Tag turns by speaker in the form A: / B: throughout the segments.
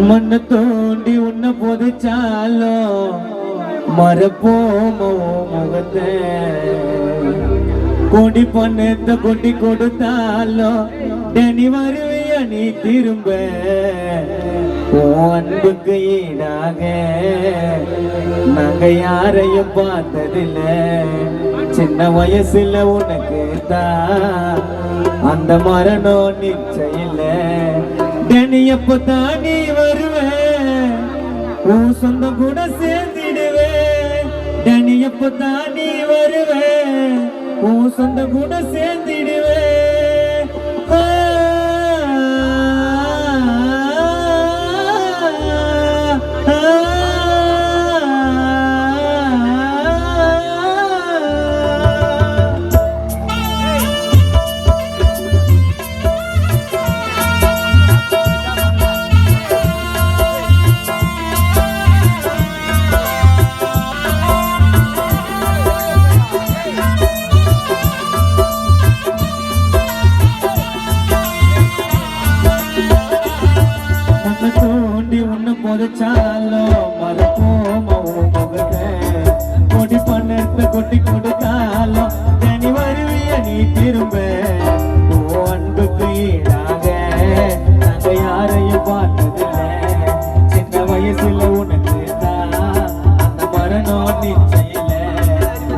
A: மண்ணை தோண்டி உன்னை புதைச்சாலும் மறப்போமோ முகத்தை கொடி பண்ணத்தை கொட்டி கொடுத்தாலும் டெனி வருவிய நீ திரும்ப அன்புக்கு ஈடாக நாங்க யாரையும் பார்த்ததில்ல சின்ன வயசுல உனக்கு தான் அந்த மரணம் நிச்சயில்ல டெனி எப்பதான் நீ வருவேன் உன் சொந்தம் கூட சேர்ந்திடுவேன் டெனி எப்பதான் நீ வருவேன் உன் சொந்தம் கூட சேர்ந்திடுவேன் புதைச்சாலும் மறப்போமோ முகத்தை கொடி பண்ணத்தை கொட்டி கொடுத்தாலும் தனி வருவிய நீ திரும்ப அன்புக்கு ஈடாக நாங்க யாரையும் பார்த்ததில்ல சின்ன வயசுல உனக்கு தான் அந்த மரணம் நிச்சயில்ல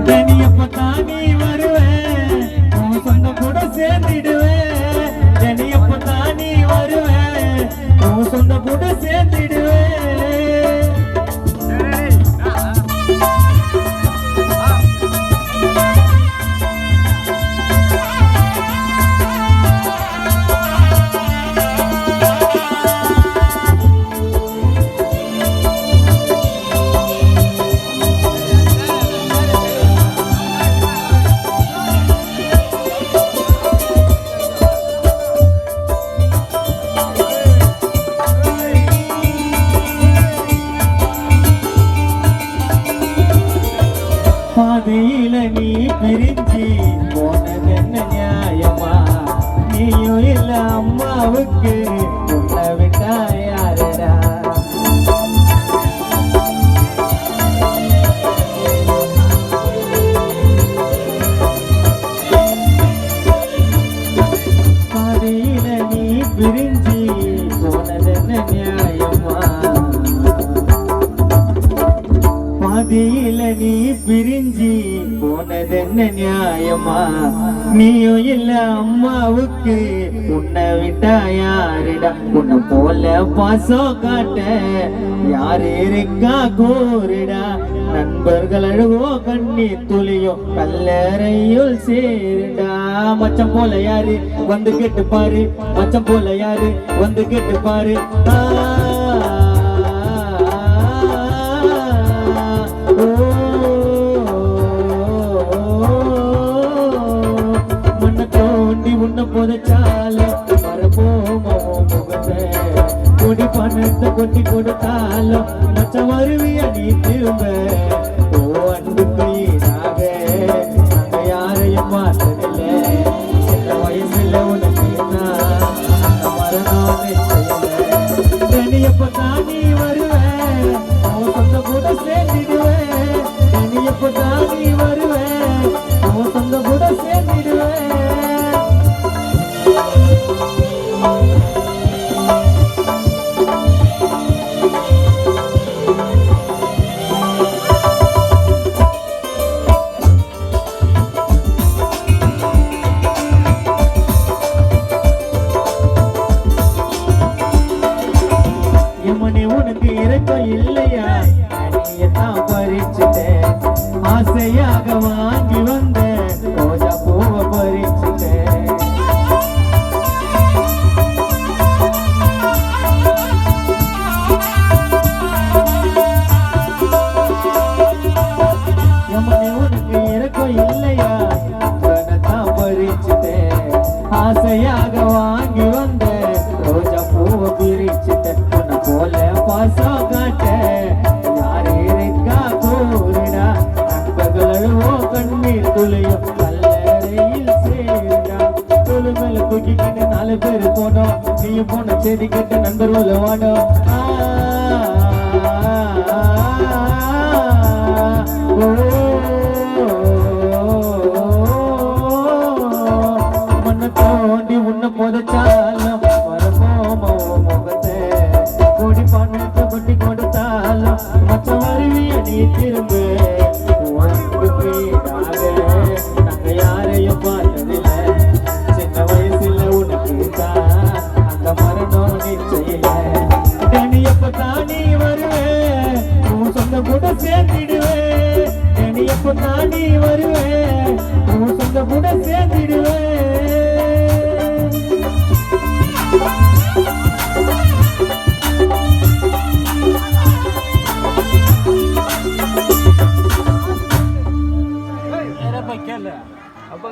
A: தனி எப்பதான் நீ வருவேன் உன் சொந்தம் கூட சேர்ந்திடுவேன் தனி எப்பதான் நீ வருவேன் உன் சொந்தம் கூட சேர்ந்திடுவேன் பாதையில நீ பிரிஞ்சி போனது என்ன நியாயமா நீயும் இல்ல அம்மாவுக்கு உன்னை விட்டா யாரடா பாதையில நீ பிரிஞ்சி போனது என்ன நியாயமா பாதியில நீ பிரிஞ்சி போனது என்ன நியாயமா நீயும் இல்ல அம்மாவுக்கு உன்னை விட்டா யாருடா உன்னை போல பாசம் காட்ட யாரு இருக்கா கூறுடா நண்பர்கள் அழுவோ கண்ணீர் துளியும் கல்லறையுள் சேருடா மச்சம் போல யாரு வந்து கேட்டு பாரு மச்சம் போல யாரு வந்து கேட்டு பாரு மண்ணை தோண்டி உன்னை புதைச்சாலும் மறப்போமோ முகத்தை கொடி பணத்தை கொட்டி கொடுத்தாலும் மச்சம் வருவிய நீ திரும்ப அன்புக்கு ஈடாக நாங்க யாரையும் பார்த்ததில்ல சின்ன வயசுல உனக்கு அந்த மரணம் நிச்சயில்ல தனி எப்பதான் நீ வருவேன் உன் சொந்த கூட சேர்ந்திடுவேன் தனி எப்பதான் நீ வருவேன் உன் சொந்த கூட சேர்ந்திடுவேன் உனக்கு இறக்கம் இல்லையா நீயத்தான் பறிச்சுட்டேன் ஆசையாக வாங்கி வந்த ரோஜா பூவை பறிச்சுட்டேன் உனக்கு இறக்கம் இல்லையா தான் பறிச்சுட்டேன் ஆசையாக வாங்கி வந்த ரோஜா பூவை பிரிச்சுட்டேன் போல பாசம் காட்ட யாரு இருக்கா கூறுடா நண்பர்கள் அழுவோ கண்ணீர் துளியும் கல்லறையில் சேருடா தொழு மேல தூக்கிக்கிட்டு 4 பேர் போனோம் நீயும் போன செய்தி கேட்ட நண்பர்கள் வாடோ எப்பத்தான் நீ வருவேன் உன் சொந்த கூட சேர்த்திடுவேன் என்னை எப்பத்தான் நீ வருவேன் உன் சொந்த கூட சேர்த்திடுவேன்
B: கேளு அப்ப